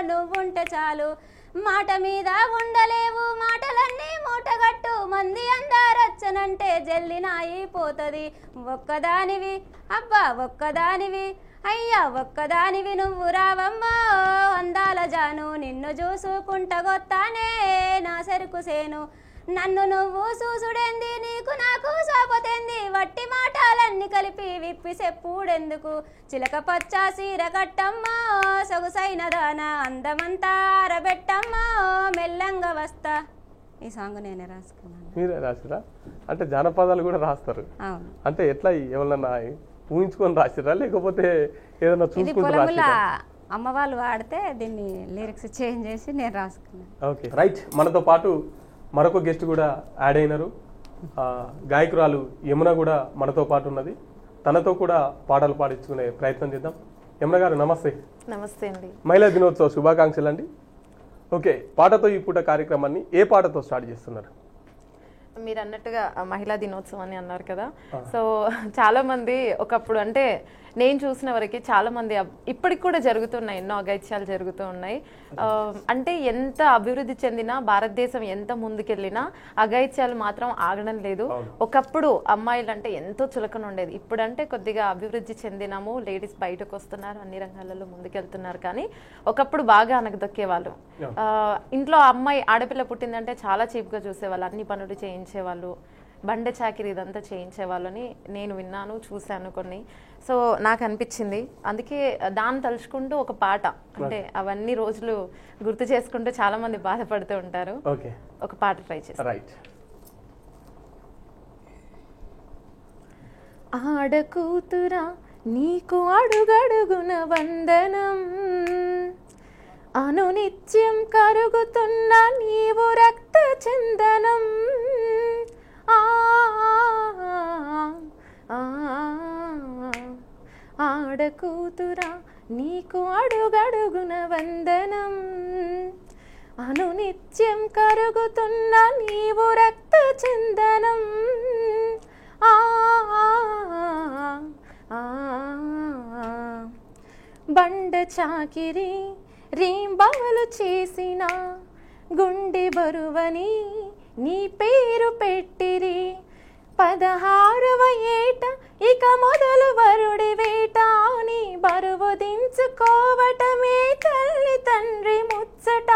నువ్వుంటే చాలు మాట మీద ఉండలేవు మాటలన్నీ మూటగట్టు మంది అందారచ్చనంటే జల్లినాయి పోతది ఒక్కదానివి అబ్బా ఒక్కదానివి అయ్యా ఒక్కదానివి నువ్వు రావమ్మా అందాల జాను నిన్ను చూసుకుంటగొత్తానే నా చెరుకు సేను నన్ను నువ్వు చూసుడేంది నీకు నాకు సోపతేంది వట్టి మాటలన్నీ కలిపి విప్పి చెప్పుడెందుకు చిలక పచ్చ సీర కట్టమ్మా సొగుసైన దాన అందమంతా ఆరబెట్టమ్మా మెల్లంగా వస్తా. ఈ సాంగ్ నేనే రాసుకున్నాను. మీరే రాసిరా? అంటే జానపదాలు కూడా రాస్తారు? అవును. అంటే ఎట్లా ఎవరన్నా ఊహించుకొని రాసిరా లేకపోతే ఏదైనా ఇది చూసుకుంటూ పొలంలో రాసిరా? అమ్మ వాళ్ళు వాడితే దీన్ని లిరిక్స్ చేంజ్ చేసి నేను రాసుకున్నాను. Okay right. మనతో పాటు మరొక గెస్ట్ కూడా యాడ్ అయినారు. గాయకురాలు యమున కూడా మనతో పాటు ఉన్నది. తనతో కూడా పాటలు పాడించుకునే ప్రయత్నం చేద్దాం. యమున గారు నమస్తే. నమస్తే అండి. మహిళా దినోత్సవ శుభాకాంక్షలు అండి. ఓకే, పాటతో ఈ పూట కార్యక్రమాన్ని ఏ పాటతో స్టార్ట్ చేస్తున్నారు? మీరు అన్నట్టుగా మహిళా దినోత్సవం అని అన్నారు కదా, సో చాలా మంది ఒకప్పుడు అంటే నేను చూసిన వరకు చాలా మంది ఇప్పటికి కూడా జరుగుతున్నాయి, ఎన్నో అఘాయిత్యాలు జరుగుతూ ఉన్నాయి. అంటే ఎంత అభివృద్ధి చెందినా భారతదేశం ఎంత ముందుకెళ్ళినా అఘాయిత్యాలు మాత్రం ఆగడం లేదు. ఒకప్పుడు అమ్మాయిలు అంటే ఎంతో చులకన ఉండేది. ఇప్పుడంటే కొద్దిగా అభివృద్ధి చెందినాము, లేడీస్ బయటకు వస్తున్నారు, అన్ని రంగాలలో ముందుకెళ్తున్నారు. కానీ ఒకప్పుడు బాగా అనగదొక్కేవాళ్ళు. ఇంట్లో అమ్మాయి ఆడపిల్ల పుట్టిందంటే చాలా చీప్గా చూసేవాళ్ళు, అన్ని పనులు చేయించేవాళ్ళు, బండ చాకిరి ఇదంతా చేయించే వాళ్ళని నేను విన్నాను, చూశాను కొన్ని. సో నాకు అనిపించింది, అందుకే దాన్ని తలుచుకుంటూ ఒక పాట, అంటే అవన్నీ రోజులు గుర్తు చేసుకుంటూ చాలా మంది బాధపడుతూ ఉంటారు. ఒక పాట ట్రై చేస్తాను. రైట్. ఆడకూతురా నీకు అడుగడుగున వందనం, అనునిత్యం కరుగుతున్న నీవు రక్త చందనం. ఆడకూతురా నీకు అడుగడుగున వందనం, అనునిత్యం కరుగుతున్న నీవు రక్త చందనం. బండ చాకిరి రీంబవలు చేసిన గుండె బరువని నీ పేరు పెట్టిరి. 16వ ఏట ఇక మొదలు వరుడి వేట, నీ బరువు దించుకోవటమే తల్లి తండ్రి ముచ్చట.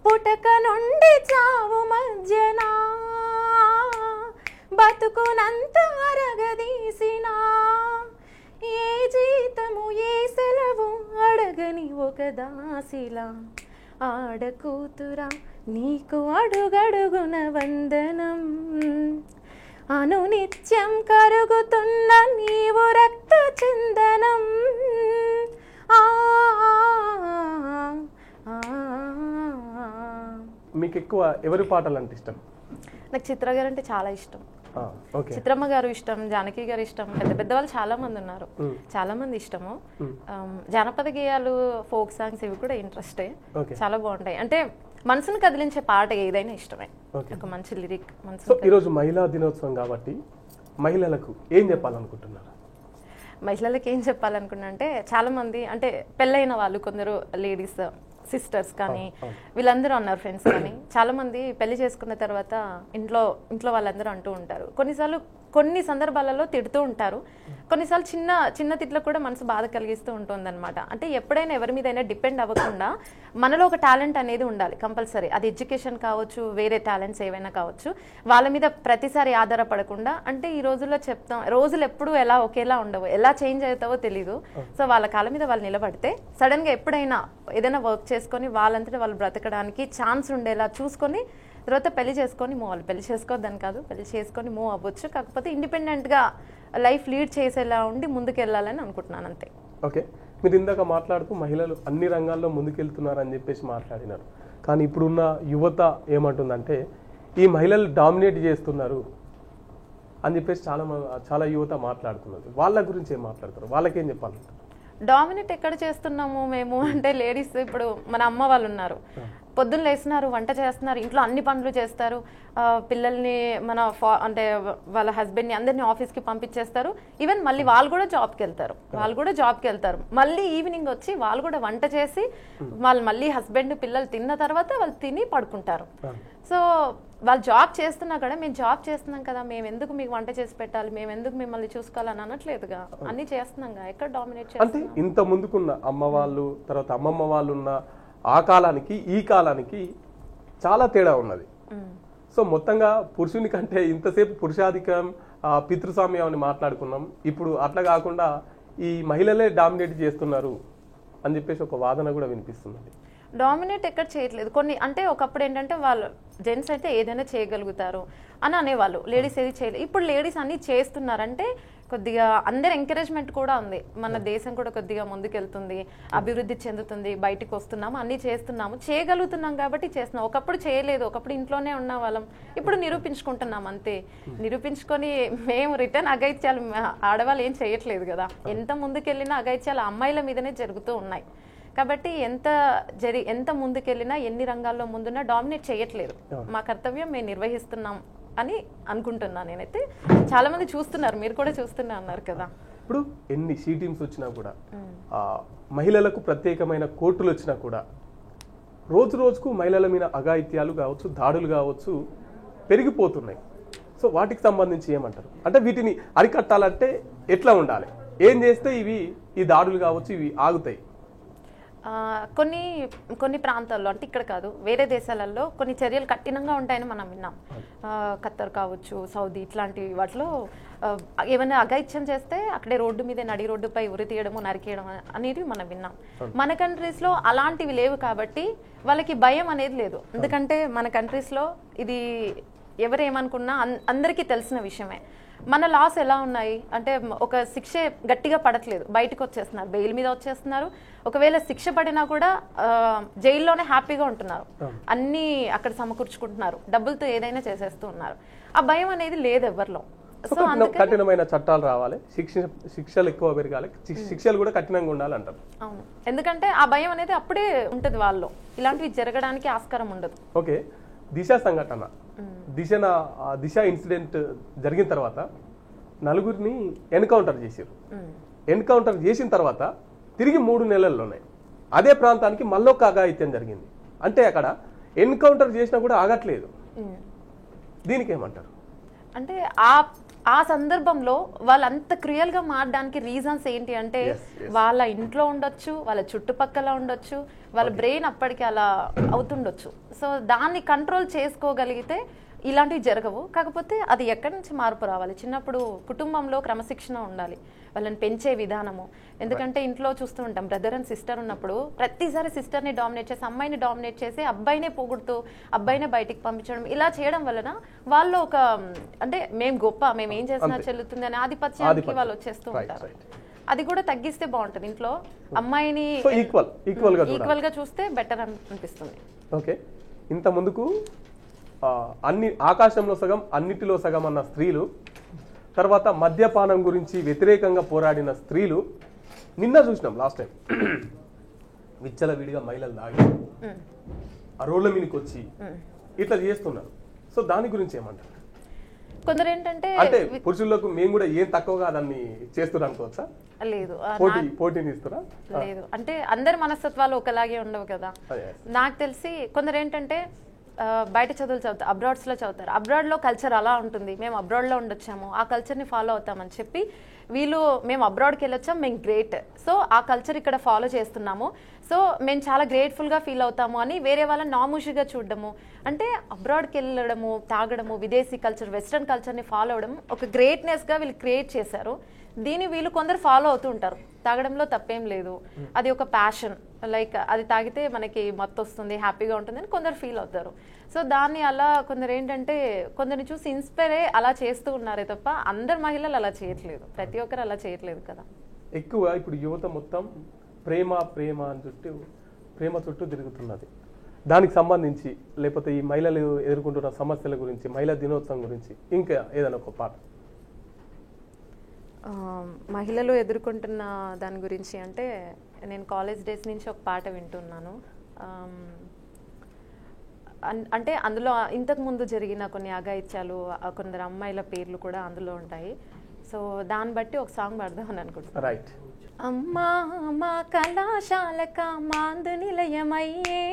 పుటక నుండి చావు మధ్యన బతుకునంత అరగదీసిన, ఏ జీతము ఏ సెలవు అడగని ఒక దాసిలా. ఆడకూతురా నీకు అడుగడుగున వందనం, అనునిత్యం కరుగుతున్న నీవు రక్త చందనం. మీకు ఎక్కువ ఎవరి పాటలు అంటే ఇష్టం? నాకు చిత్ర గారు అంటే చాలా ఇష్టం. ఓకే. చిత్రమ్మ గారు ఇష్టం, జానకి గారు ఇష్టం, పెద్ద పెద్ద వాళ్ళు చాలా మంది ఉన్నారు, చాలా మంది ఇష్టము. జానపద గేయాలు, ఫోక్ సాంగ్స్ ఇవి కూడా ఇంట్రెస్టే, చాలా బాగుంటాయి. అంటే మనసును కదిలించే పాట ఏదైనా ఇష్టమే, ఒక మంచి లిరిక్. సో ఈరోజు మహిళా దినోత్సవం కాబట్టి మహిళలకు ఏం చెప్పాలనుకుంటున్నారు? మహిళలకు ఏం చెప్పాలనుకున్నా అంటే, చాలా మంది అంటే పెళ్ళైన వాళ్ళు, కొందరు లేడీస్ సిస్టర్స్ కానీ వీళ్ళందరూ ఉన్నారు, ఫ్రెండ్స్ కానీ చాలా మంది పెళ్లి చేసుకున్న తర్వాత ఇంట్లో వాళ్ళందరూ అంటూ ఉంటారు, కొన్ని సందర్భాలలో తిడుతూ ఉంటారు, కొన్నిసార్లు చిన్న చిన్న తిట్లకు కూడా మనసు బాధ కలిగిస్తూ ఉంటుంది అనమాట. అంటే ఎప్పుడైనా ఎవరి మీదైనా డిపెండ్ అవ్వకుండా మనలో ఒక టాలెంట్ అనేది ఉండాలి కంపల్సరీ. అది ఎడ్యుకేషన్ కావచ్చు, వేరే టాలెంట్స్ ఏవైనా కావచ్చు, వాళ్ళ మీద ప్రతిసారి ఆధారపడకుండా. అంటే ఈ రోజుల్లో చెప్తాం, రోజులు ఎప్పుడు ఎలా ఒకేలా ఉండవు, ఎలా చేంజ్ అవుతావో తెలీదు. సో వాళ్ళ కాళ్ళ మీద వాళ్ళు నిలబడితే సడన్ గా ఎప్పుడైనా ఏదైనా వర్క్ చేసుకొని వాళ్ళంతటా వాళ్ళు బ్రతకడానికి ఛాన్స్ ఉండేలా చూసుకొని తర్వాత పెళ్లి చేసుకొని మూవ్ అవ్వాలి. పెళ్లి చేసుకోవద్దని కాదు, పెళ్లి చేసుకొని మూవ్ అవ్వచ్చు, కాకపోతే ఇండిపెండెంట్గా లైఫ్ లీడ్ చేసేలా ఉండి ముందుకెళ్ళాలని అనుకుంటున్నాను, అంతే. ఓకే. మీరు ఇందాక మాట్లాడుతూ మహిళలు అన్ని రంగాల్లో ముందుకెళ్తున్నారని చెప్పేసి మాట్లాడినారు. కానీ ఇప్పుడున్న యువత ఏమంటుందంటే ఈ మహిళలు డామినేట్ చేస్తున్నారు అని చెప్పేసి చాలా యువత మాట్లాడుతున్నది. వాళ్ళ గురించి ఏం మాట్లాడతారు, వాళ్ళకేం చెప్పాలంటారు? డామినేట్ ఎక్కడ చేస్తున్నాము మేము అంటే లేడీస్ ఇప్పుడు మన అమ్మ వాళ్ళు ఉన్నారు, పొద్దున్న లేస్తున్నారు, వంట చేస్తున్నారు, ఇంట్లో అన్ని పనులు చేస్తారు, పిల్లల్ని మన అంటే వాళ్ళ హస్బెండ్ని అందరినీ ఆఫీస్కి పంపించేస్తారు. ఈవెన్ మళ్ళీ వాళ్ళు కూడా జాబ్కి వెళ్తారు, మళ్ళీ ఈవినింగ్ వచ్చి వాళ్ళు కూడా వంట చేసి వాళ్ళు మళ్ళీ హస్బెండ్ పిల్లలు తిన్న తర్వాత వాళ్ళు తిని పడుకుంటారు. సో వాళ్ళు జాబ్ చేస్తున్నా కూడా మేము జాబ్ చేస్తున్నాం కదా, మేము ఎందుకు మీకు వంట చేసి పెట్టాలి, మేము ఎందుకు మిమ్మల్ని చూసుకోవాలని అనట్లేదుగా, అన్ని చేస్తున్నాంగా. ఎక్కడ డామినేట్ చేస్తాం? అంటే ఇంత ముందుకున్న అమ్మ వాళ్ళు తర్వాత అమ్మమ్మ వాళ్ళు ఉన్న ఆ కాలానికి ఈ కాలానికి చాలా తేడా ఉన్నది. సో మొత్తంగా పురుషుని కంటే ఇంతసేపు పురుషాధికం పితృస్వామ్యం అని మాట్లాడుకున్నాం. ఇప్పుడు అట్లా కాకుండా ఈ మహిళలే డామినేట్ చేస్తున్నారు అని చెప్పేసి ఒక వాదన కూడా వినిపిస్తున్నది. డామినేట్ ఎక్కడ చేయట్లేదు. కొన్ని అంటే ఒకప్పుడు ఏంటంటే వాళ్ళు జెంట్స్ అయితే ఏదైనా చేయగలుగుతారు అని అనేవాళ్ళు, లేడీస్ ఏది చేయలేదు. ఇప్పుడు లేడీస్ అన్ని చేస్తున్నారంటే కొద్దిగా అందరి ఎంకరేజ్మెంట్ కూడా ఉంది, మన దేశం కూడా కొద్దిగా ముందుకెళ్తుంది, అభివృద్ధి చెందుతుంది, బయటికి వస్తున్నాము, అన్ని చేస్తున్నాము, చేయగలుగుతున్నాం కాబట్టి చేస్తున్నాం. ఒకప్పుడు చేయలేదు, ఒకప్పుడు ఇంట్లోనే ఉన్న వాళ్ళం, ఇప్పుడు నిరూపించుకుంటున్నాం అంతే. నిరూపించుకొని మేము రిటర్న్ అఘాయిత్యాలు ఆడవాళ్ళు ఏం చేయట్లేదు కదా, ఎంత ముందుకెళ్ళినా అఘాయిత్యాలు అమ్మాయిల మీదనే జరుగుతూ ఉన్నాయి. కాబట్టి ఎంత ముందుకెళ్ళినా ఎన్ని రంగాల్లో ముందున్నా డామినేట్ చేయట్లేదు. మా కర్తవ్యం మేము నిర్వహిస్తున్నాం అని అనుకుంటున్నా నేనైతే. చాలా మంది చూస్తున్నారు, మీరు కూడా చూస్తున్నా అన్నారు కదా. ఇప్పుడు ఎన్ని షీ టీమ్స్ వచ్చినా కూడా మహిళలకు ప్రత్యేకమైన కోర్టులు వచ్చినా కూడా రోజు రోజుకు మహిళల మీద అఘాయిత్యాలు కావచ్చు, దాడులు కావచ్చు పెరిగిపోతున్నాయి. సో వాటికి సంబంధించి ఏమంటారు? అంటే వీటిని అరికట్టాలంటే ఎట్లా ఉండాలి, ఏం చేస్తే ఈ దాడులు కావచ్చు ఇవి ఆగుతాయి? కొన్ని ప్రాంతాల్లో అంటే ఇక్కడ కాదు, వేరే దేశాలలో కొన్ని చర్యలు కఠినంగా ఉంటాయని మనం విన్నాం. ఖత్తర్ కావచ్చు, సౌదీ, ఇట్లాంటి వాటిలో ఏమైనా అఘాయిత్యం చేస్తే అక్కడే రోడ్డు మీద నడి రోడ్డుపై ఉరి తీయడము, నరికేయడం అనేది మనం విన్నాం. మన కంట్రీస్లో అలాంటివి లేవు కాబట్టి వాళ్ళకి భయం అనేది లేదు. ఎందుకంటే మన కంట్రీస్లో ఇది ఎవరేమనుకున్నా అందరికీ తెలిసిన విషయమే. మన లాస్ ఎలా ఉన్నాయి అంటే ఒక శిక్ష గట్టిగా పడట్లేదు, బయటకు వచ్చేస్తున్నారు, బెయిల్ మీద వచ్చేస్తున్నారు. ఒకవేళ శిక్ష పడినా కూడా జైల్లోనే హ్యాపీగా ఉంటున్నారు, అన్నీ అక్కడ సమకూర్చుకుంటున్నారు, డబ్బులతో ఏదైనా చేసేస్తూ ఉన్నారు. ఆ భయం అనేది లేదు ఎవరిలో. సో కఠినమైన చట్టాలు రావాలి, శిక్షలు ఎక్కువ పెరగాలి, శిక్షలు కూడా కఠినంగా ఉండాలి అంటారు. అవును, ఎందుకంటే ఆ భయం అనేది అప్పుడే ఉంటుంది వాళ్ళు, ఇలాంటివి జరగడానికి ఆస్కారం ఉండదు. ఓకే, దిశ సంఘటన, దిశ ఇన్సిడెంట్ జరిగిన తర్వాత నలుగురిని ఎన్కౌంటర్ చేశారు. ఎన్కౌంటర్ చేసిన తర్వాత తిరిగి 3 నెలల్లోనే అదే ప్రాంతానికి మళ్ళొక అఘాయిత్యం జరిగింది. అంటే అక్కడ ఎన్కౌంటర్ చేసినా కూడా ఆగట్లేదు. దీనికి ఏమంటారు? అంటే ఆ సందర్భంలో వాళ్ళు అంత క్రియల్ గా మారడానికి రీజన్స్ ఏంటి అంటే వాళ్ళ ఇంట్లో ఉండొచ్చు, వాళ్ళ చుట్టుపక్కల ఉండొచ్చు, వాళ్ళ బ్రెయిన్ అప్పటికి అలా అవుతుండొచ్చు. సో దాన్ని కంట్రోల్ చేసుకోగలిగితే ఇలాంటివి జరగవు. కాకపోతే అది ఎక్కడి నుంచి మార్పు రావాలి? చిన్నప్పుడు కుటుంబంలో క్రమశిక్షణ ఉండాలి, వాళ్ళని పెంచే విధానము. ఎందుకంటే ఇంట్లో చూస్తూ ఉంటాం, బ్రదర్ అండ్ సిస్టర్ ఉన్నప్పుడు ప్రతిసారి సిస్టర్ని డామినేట్ చేసి, అమ్మాయిని డామినేట్ చేసి, అబ్బాయినే పొగుడుతూ అబ్బాయినే బయటికి పంపించడం, ఇలా చేయడం వలన వాళ్ళు ఒక అంటే మేము గొప్ప, మేము ఏం చేసినా చెల్లుతుంది అనే ఆధిపత్యానికి వాళ్ళు వచ్చేస్తూ ఉంటారు. అది కూడా తగ్గిస్తే బాగుంటుంది. ఇంట్లో అమ్మాయిని ఈక్వల్ గా చూస్తే బెటర్ అనిపిస్తుంది. ఓకే, ఇంత ముందుకు అన్ని ఆకాశంలో సగం అన్నిటిలో సగం అన్న స్త్రీలు, తర్వాత మద్యపానం గురించి వ్యతిరేకంగా పోరాడిన స్త్రీలు, నిన్న చూసినాం లాస్ట్ టైం విచ్చలవిడిగా మహిళలు దాగి ఆ రోడ్ల మీదకి వచ్చి ఇట్లా చేస్తున్నారు. సో దాని గురించి ఏమంటారు? కొందరు ఏంటంటే అంటే పురుషులకు మేము కూడా ఏం తక్కువగా దాన్ని చేస్తున్నారు అనుకోవచ్చా? లేదు, పోటీని ఇస్తారా? లేదు, అంటే అందరి మనస్తత్వాలు ఒకలాగే ఉండవు కదా. నాకు తెలిసి కొందరు ఏంటంటే బయట చదువులు చదువుతారు, అబ్రాడ్స్లో చదువుతారు, అబ్రాడ్లో కల్చర్ అలా ఉంటుంది, మేము అబ్రాడ్లో ఉండొచ్చాము, ఆ కల్చర్ని ఫాలో అవుతామని చెప్పి వీళ్ళు మేము అబ్రాడ్కి వెళ్ళొచ్చాం, మేము గ్రేట్, సో ఆ కల్చర్ ఇక్కడ ఫాలో చేస్తున్నాము, సో మేము చాలా గ్రేట్ఫుల్గా ఫీల్ అవుతాము అని వేరే వాళ్ళని నామూషిగా చూడడము. అంటే అబ్రాడ్కి వెళ్ళడము, తాగడము, విదేశీ కల్చర్, వెస్ట్రన్ కల్చర్ని ఫాలో అవ్వడం ఒక గ్రేట్నెస్గా వీళ్ళు క్రియేట్ చేశారు. దీన్ని వీళ్ళు కొందరు ఫాలో అవుతూ ఉంటారు. తాగడంలో తప్పేం లేదు, అది ఒక ప్యాషన్, లైక్ అది తాగితే మనకి మత్తు వస్తుంది, హ్యాపీగా ఉంటుంది అని కొందరు ఫీల్ అవుతారు. సో దాన్ని అలా కొందరు ఏంటంటే కొందరిని చూసి ఇన్స్పైర్ అయ్యి అలా చేస్తూ ఉన్నారే తప్ప అందరు మహిళలు అలా చేయట్లేదు, ప్రతి ఒక్కరు అలా చేయట్లేదు కదా. ఎక్కువ ఇప్పుడు యువత మొత్తం ప్రేమ ప్రేమ అని చుట్టూ తిరుగుతున్నది. దానికి సంబంధించి లేకపోతే ఈ మహిళలు ఎదుర్కొంటున్న సమస్యల గురించి, మహిళా దినోత్సవం గురించి ఇంకా ఏదైనా ఒక పాట? మహిళలు ఎదుర్కొంటున్న దాని గురించి అంటే నేను కాలేజ్ డేస్ నుంచి ఒక పాట వింటున్నాను. అంటే అందులో ఇంతకుముందు జరిగిన కొన్ని అఘాయిత్యాలు, కొందరు అమ్మాయిల పేర్లు కూడా అందులో ఉంటాయి. సో దాన్ని బట్టి ఒక సాంగ్ పాడదామని అనుకుంటున్నాను. రైట్. అమ్మా మా కళాశాలక మాందు నిలయమయ్యే,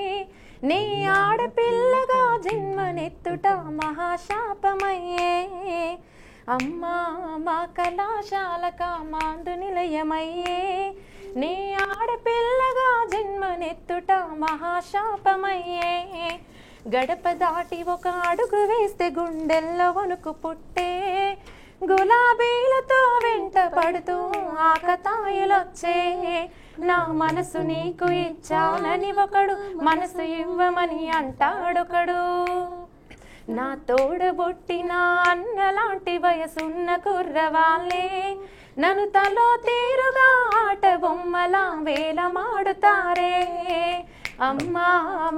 నీ ఆడపిల్లగా జన్మనెత్తుట మహాశాపమయ్యే. అమ్మా మా కళాశాలక మాందు నిలయమయ్యే, నీ ఆడపిల్లగా జన్మనెత్తుట మహాశాపమయ్యే. గడప దాటి ఒక అడుగు వేస్తే గుండెల్లో వణుకు పుట్టే, గులాబీలతో వెంట పడుతూ ఆకతాయిలొచ్చే. నా మనసు నీకు ఇచ్చానని ఒకడు, మనసు ఇవ్వమని అంటాడొకడు. నా తోడబుట్టిన అన్నలాంటి వయసున్న కుర్రవాళ్ళే నన్ను తలో తీరుగా ఆట బొమ్మలా వేలమాడుతారే. అమ్మా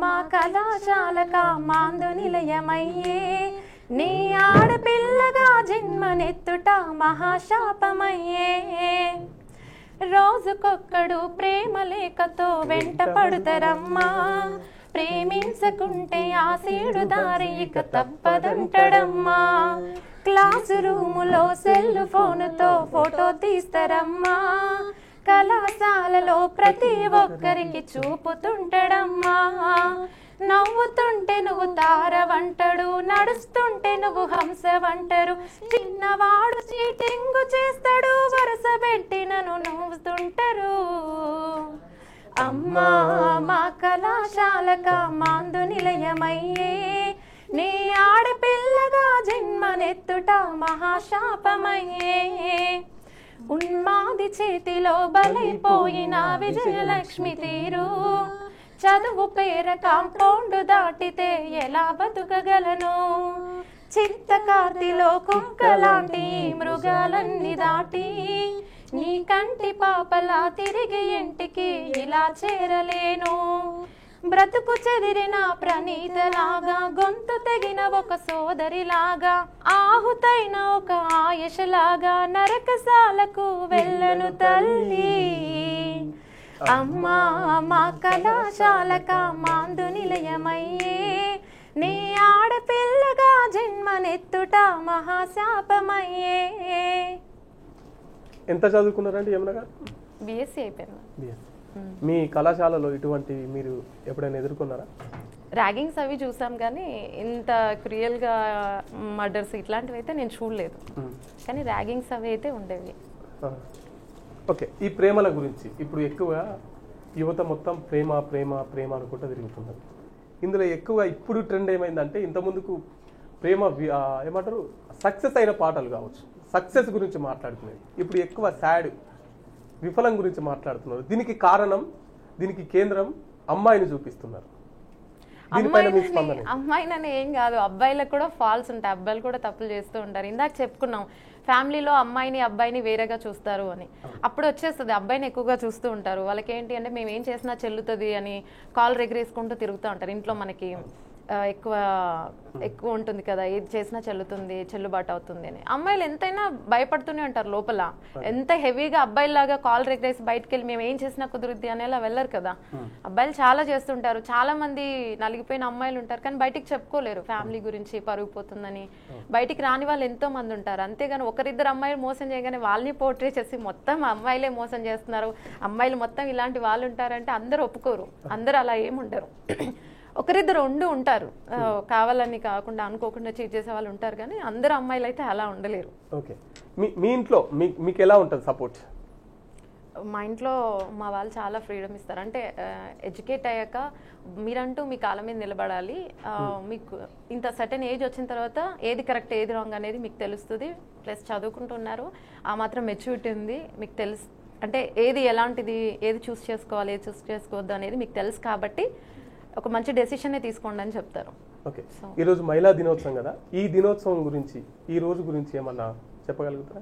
మా కళాశాలక మాందు నిలయమయ్యే, నీ ఆడపిల్లగా జన్మనెత్తుట మహాశాపమయ్యే. రోజుకొక్కడు ప్రేమ లేఖతో వెంట పడుతారమ్మా, ప్రేమించకుంటే ఆ సీడు దారి ఇక తప్పదంటడమ్మా. క్లాసు రూములో సెల్ ఫోనుతో ఫోటో తీస్తారమ్మా, కళాశాలలో ప్రతి ఒక్కరికి చూపుతుంటడమ్మా. నవ్వుతుంటే నువ్వు తారవంటడు, నడుస్తుంటే నువ్వు హంసవంటరు. చిన్నవాడు చీటింగు చేస్తాడు, వరుస పెట్టి నన్ను నవ్వుతుంటారు. అమ్మా మా కళాశాలక మాందు నిలయమయ్యే, నీ ఆడపిల్లగా జన్మనెత్తుట మహాశాపమయ్యే. ఉన్మాది చేతిలో బలైపోయిన విజయలక్ష్మి తీరు, చదువు పేర కాంపౌండ్ దాటితే ఎలా బతుకగలను. చిత్తకార్తిలో కుక్కలాంటి మృగాలన్నీ దాటి, నీ కంటి పాపలా తిరిగి ఇంటికి ఇలా చేరలేను. బ్రతుకు చెదిరిన ప్రణీతలాగా, గొంతు తెగిన ఒక సోదరిలాగా, ఆహుతైన ఒక ఆయుషలాగా నరకశాలకు వెళ్ళను తల్లి. అమ్మా మా కళాశాలక మాందు నిలయమయ్యే, నీ ఆడపిల్లగా జన్మనెత్తుట మహాశాపమయ్యే. ఎంత చదువుకున్నారండి యమున గారు? బిఎస్సీ అయిపోయింది. మీ కళాశాలలో ఇటువంటి మీరు ఎప్పుడైనా ఎదుర్కొన్నారా? ర్యాగింగ్స్ అవి చూసాం కానీ ఇంత క్రియల్గా మర్డర్స్ ఇట్లాంటివి అయితే నేను చూడలేదు, కానీ ర్యాగింగ్స్ అవి అయితే ఉండేవి. ఓకే, ఈ ప్రేమల గురించి ఇప్పుడు ఎక్కువగా యువత మొత్తం ప్రేమ ప్రేమ ప్రేమ అనుకుంటూ తిరుగుతున్నారు. ఇందులో ఎక్కువగా ఇప్పుడు ట్రెండ్ ఏమైందంటే, ఇంతకుముందుకు ప్రేమ ఏమంటారు సక్సెస్ అయిన పాటలు కావచ్చు, సక్సెస్ గురించి మాట్లాడుతున్నారు. ఇప్పుడు ఎక్కువ సాడ్ విఫలం గురించి మాట్లాడుతున్నారు. దీనికి కారణం, దీనికి కేంద్రం అమ్మాయిని చూపిస్తున్నారు. అమ్మాయినని ఏం కాదు, అబ్బాయిలకు కూడా ఫాల్స్ ఉంటాయి, అబ్బాయిలు కూడా తప్పులు చేస్తూ ఉంటారు. ఇందాక చెప్పుకున్నాం ఫ్యామిలీలో అమ్మాయిని అబ్బాయిని వేరేగా చూస్తారు అని. అప్పుడు వచ్చేస్తుంది అబ్బాయిని ఎక్కువగా చూస్తూ ఉంటారు. వాళ్ళకి ఏంటి అంటే మేము ఏం చేసినా చెల్లుతుంది అని కాలు ఎగరేసుకుంటూ తిరుగుతూ ఉంటారు. ఇంట్లో మనకి ఎక్కువ ఉంటుంది కదా, ఏది చేసినా చెల్లుతుంది, చెల్లుబాటు అవుతుంది అని. అమ్మాయిలు ఎంతైనా భయపడుతూనే ఉంటారు లోపల. ఎంత హెవీగా అబ్బాయిలాగా కాల్ రెగ్రేసి బయటకు వెళ్ళి మేము ఏం చేసినా కుదురుద్ది అనేలా వెళ్ళరు కదా. అబ్బాయిలు చాలా చేస్తుంటారు. చాలా మంది నలిగిపోయిన అమ్మాయిలు ఉంటారు, కానీ బయటికి చెప్పుకోలేరు. ఫ్యామిలీ గురించి పరుగుపోతుందని బయటికి రాని వాళ్ళు ఎంతో మంది ఉంటారు. అంతేగాని ఒకరిద్దరు అమ్మాయిలు మోసం చేయగానే వాళ్ళని పోర్ట్రే చేసి మొత్తం అమ్మాయిలే మోసం చేస్తున్నారు, అమ్మాయిలు మొత్తం ఇలాంటి వాళ్ళు ఉంటారంటే అందరూ ఒప్పుకోరు. అందరూ అలా ఏముండరు. ఒకరిద్దరు ఉంటారు, కావాలని కాకుండా అనుకోకుండా చీట్ చేసే వాళ్ళు ఉంటారు, కానీ అందరు అమ్మాయిలు అయితే అలా ఉండలేరు. ఓకే, మీ ఇంట్లో మీకు ఎలా ఉంటుంది సపోర్ట్? మా ఇంట్లో మా వాళ్ళు చాలా ఫ్రీడమ్ ఇస్తారు. అంటే ఎడ్యుకేట్ అయ్యాక మీరంటూ మీ కాళ్ళ మీద నిలబడాలి. మీకు ఇంత సర్టెన్ ఏజ్ వచ్చిన తర్వాత ఏది కరెక్ట్ ఏది రాంగ్ అనేది మీకు తెలుస్తుంది. ప్లస్ చదువుకుంటున్నారు, ఆ మాత్రం మెచ్యూరిటీ ఉంది, మీకు తెలుసు. అంటే ఏది ఎలాంటిది, ఏది చూస్ చేసుకోవాలి, ఏది చూస్ చేసుకోవద్దు అనేది మీకు తెలుసు. కాబట్టి ఒక మంచి డెసిషనే తీసుకోండి అని చెప్తారు. ఓకే, ఈరోజు మహిళా దినోత్సవం కదా, ఈ దినోత్సవం గురించి, ఈ రోజు గురించి ఏమన్నా చెప్పగలుగుతారా?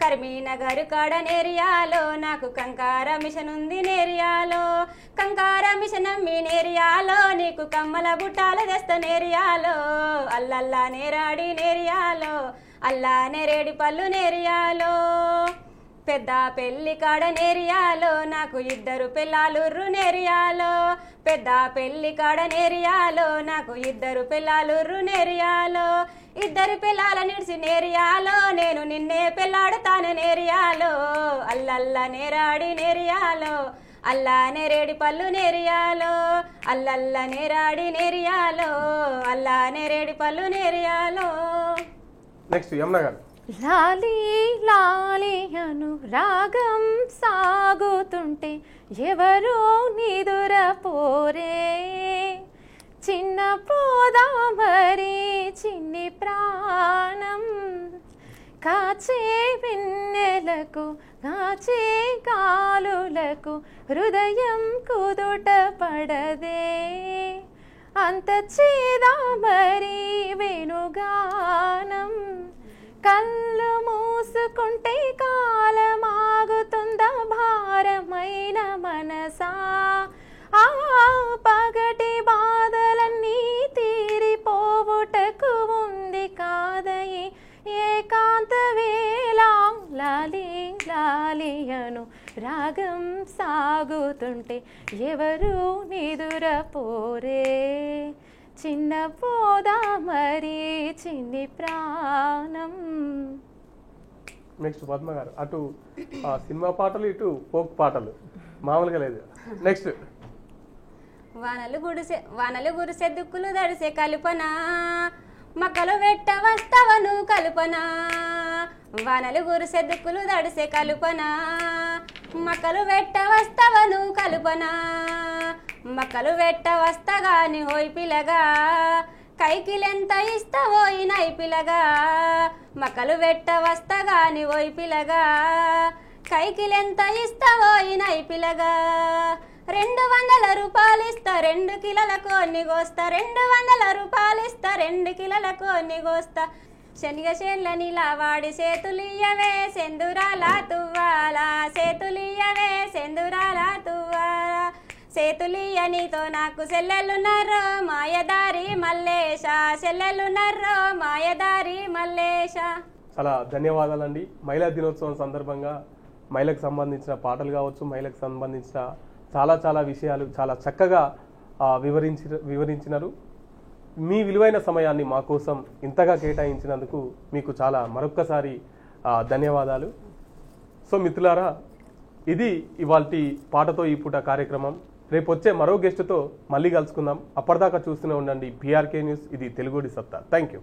కరీంనగర్ కాడ నేరియాలో నాకు కంకార మిషన్ ఉంది నేరియాలో కంకార మిషన్ అమ్మి నేరియాలో నీకు కమ్మల బుట్టాలు తెస్తా నేరియాలో అల్లల్లా నేరాడి నేరియాలో అల్లా నేరేడి పళ్ళు నేరియాలో పెద్ద పెళ్లి కాడ నేరియాలో నాకు 2 పిల్లాలుర్రు నేరియాలో పెద్ద పెళ్లి కాడ నేరియాలో నాకు 2 పిల్లాలుర్రు నేరియాలో 2 పిల్లాల నిడిచి నేరియాలో నేను నిన్నే పెళ్ళాడుతాను నేరియాలో అల్లల్ల నేరాడి నేరియాలో అల్లా నేరేడి పళ్ళు నేరియాలో అల్లల్ల నేరాడి నేరియాలో అల్లా నేరేడి పళ్ళు నేరియాలో. నెక్స్ట్ యమున గారు. లాలి లాలి అను రాగం సాగుతుంటే ఎవరో నిదుర పోరే చిన్న పోదా మరి చిన్ని ప్రాణం కాచే వెన్నెలకు కాచే కాలులకు హృదయం కుదుట పడదే అంత చేదా మరి వెనుగానం కళ్ళు మూసుకుంటే కాలమాగుతుందా భారమైన మనసా ఆ పగటి బాధలన్నీ తీరిపోవుటకు ఉంది కాదయి ఏకాంత వేళ లాలి లాలి అను రాగం సాగుతుంటే ఎవరు నిదుర పోరే చిన్న పోదా మరి చిన్ని ప్రాణం. నెక్స్ట్ పద్మ గారు. అటు సినిమా పాటలు ఇటు ఫోక్ పాటలు మామూలుగా లేదు. నెక్స్ట్ వానలు గురిసే దుక్కులు దడిసే కల్పన మక్కలు వెట్ట వస్తవను కల్పన వానలు గురిసే దుక్కులు దడిసే కల్పన మక్కలు వెట్ట వస్తవను కల్పన మక్కలు వెట్ట వస్తగాని హోయ్ పిలగా కైకిలెంత ఇస్తవోయి నై పిలగా మక్కలు వెట్ట వస్తగాని ఓయ్ పిలగా కైకిలెంత ఇస్తవోయి నై పిలగా 200 రూపాయలు ఇస్తా 2 కిలోల కొన్ని కోస్తా 200 రూపాయలు ఇస్తా 2 కిలోల కొన్ని కోస్తా శనిగ చేన్లనిలా వాడి చేతులియ్యవే సెందురాల తువ్వాల చేతులియ్యవే సెందురాల తువ్వాల చేతులియ్య నీతో నాకు సెల్లెలున్నారో మాయదారి మల్లేశ సెల్లెలున్నారో మాయదారి మల్లేశ. చాలా ధన్యవాదాలండి. మహిళా దినోత్సవం సందర్భంగా మహిళకు సంబంధించిన పాటలు కావచ్చు, మహిళకు సంబంధించిన చాలా విషయాలు చాలా చక్కగా వివరించినారు. మీ విలువైన సమయాన్ని మా కోసం ఇంతగా కేటాయించినందుకు మీకు చాలా మరొక్కసారి ధన్యవాదాలు. సో మిత్రులారా, ఇది ఇవాల్టి పాటతో ఈ పూట కార్యక్రమం. రేపు వచ్చే మరో గెస్ట్తో మళ్ళీ కలుసుకుందాం. అప్పటిదాకా చూస్తూనే ఉండండి BRK న్యూస్. ఇది తెలుగుడి సత్తా. Thank you.